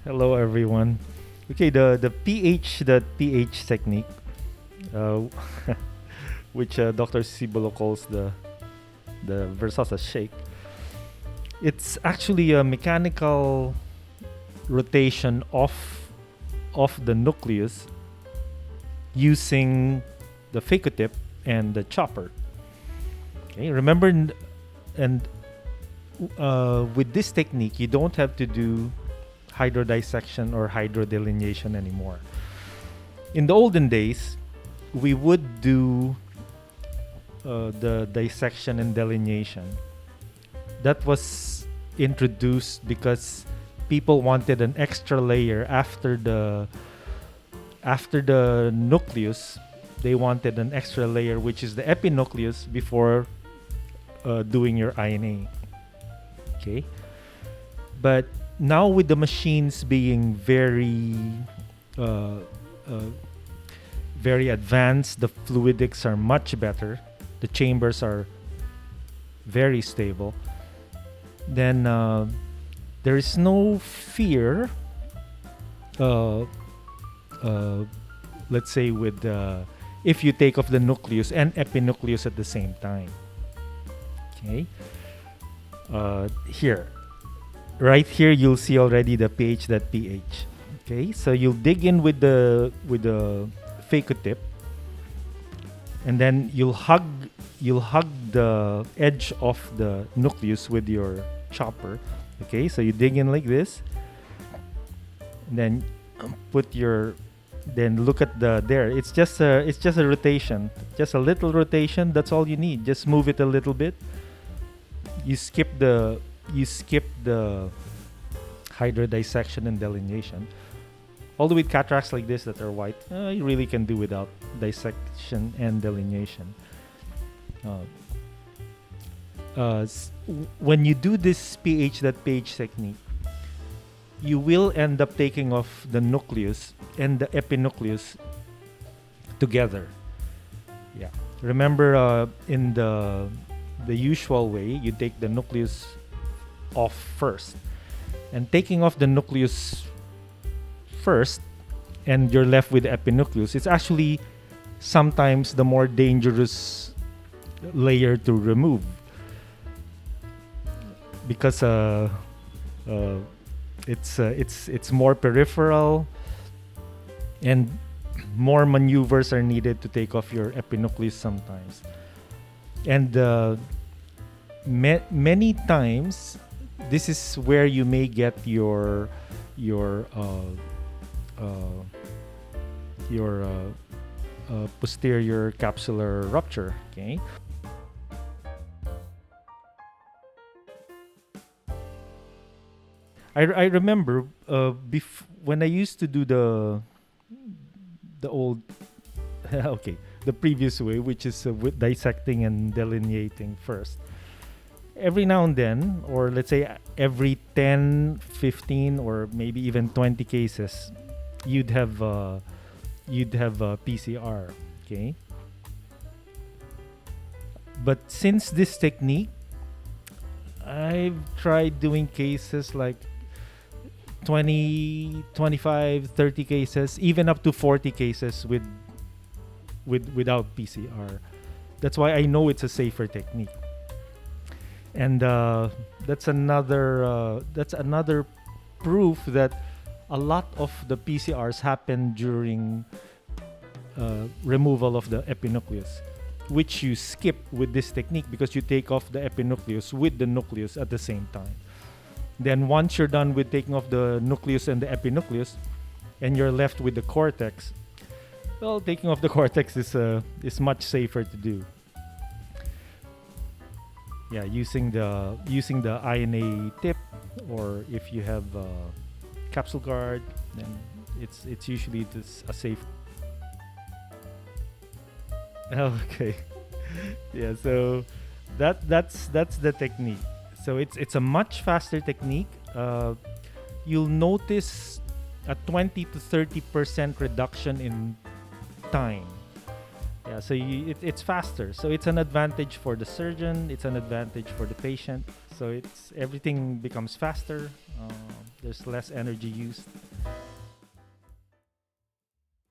Hello, everyone. Okay, the Ph.Ph technique, uh, which Dr. Sibulo calls the Verzosa shake. It's actually a mechanical rotation of the nucleus using the Phaco tip and the chopper. Okay, remember, and with this technique, you don't have to do hydrodissection or hydrodelineation anymore. In the olden days, we would do the dissection and delineation. That was introduced because people wanted an extra layer after the nucleus. They wanted an extra layer, which is the epinucleus, before doing your INA. Okay, but now with the machines being uh, uh, very advanced, the fluidics are much better, the chambers are very stable, then there is no fear, uh, uh, let's say, with if you take off the nucleus and epinucleus at the same time. Okay, here, right here, you'll see already the Ph.Ph. Okay, so you'll dig in with the Phaco tip, and then you'll hug the edge of the nucleus with your chopper. Okay, so you dig in like this, and then then look at there. It's just a rotation, just a little rotation. That's all you need. Just move it a little bit. You skip the hydrodissection and delineation. Although with cataracts like this that are white, you really can do without dissection and delineation. When you do this Ph.Ph technique, you will end up taking off the nucleus and the epinucleus together. Yeah. Remember, in the usual way, you take the nucleus off first, and taking off the nucleus first and you're left with the epinucleus, it's actually sometimes the more dangerous layer to remove, because it's more peripheral and more maneuvers are needed to take off your epinucleus sometimes. And many times, this is where you may get your posterior capsular rupture. Okay. I remember when I used to do the old okay, the previous way, which is with dissecting and delineating first. Every now and then, or let's say every 10, 15, or maybe even 20 cases, you'd have PCR. Okay. But since this technique, I've tried doing cases like 20, 25, 30 cases, even up to 40 cases without PCR. That's why I know it's a safer technique. And that's another proof that a lot of the PCRs happen during removal of the epinucleus, which you skip with this technique because you take off the epinucleus with the nucleus at the same time. Then once you're done with taking off the nucleus and the epinucleus, and you're left with the cortex, well, taking off the cortex is much safer to do. Yeah, using the INA tip, or if you have capsule guard, then it's usually a safe. Okay. Yeah, so that's the technique. So it's a much faster technique. You'll notice a 20 to 30% reduction in time. Yeah, so it's faster. So it's an advantage for the surgeon. It's an advantage for the patient. So everything becomes faster. There's less energy used.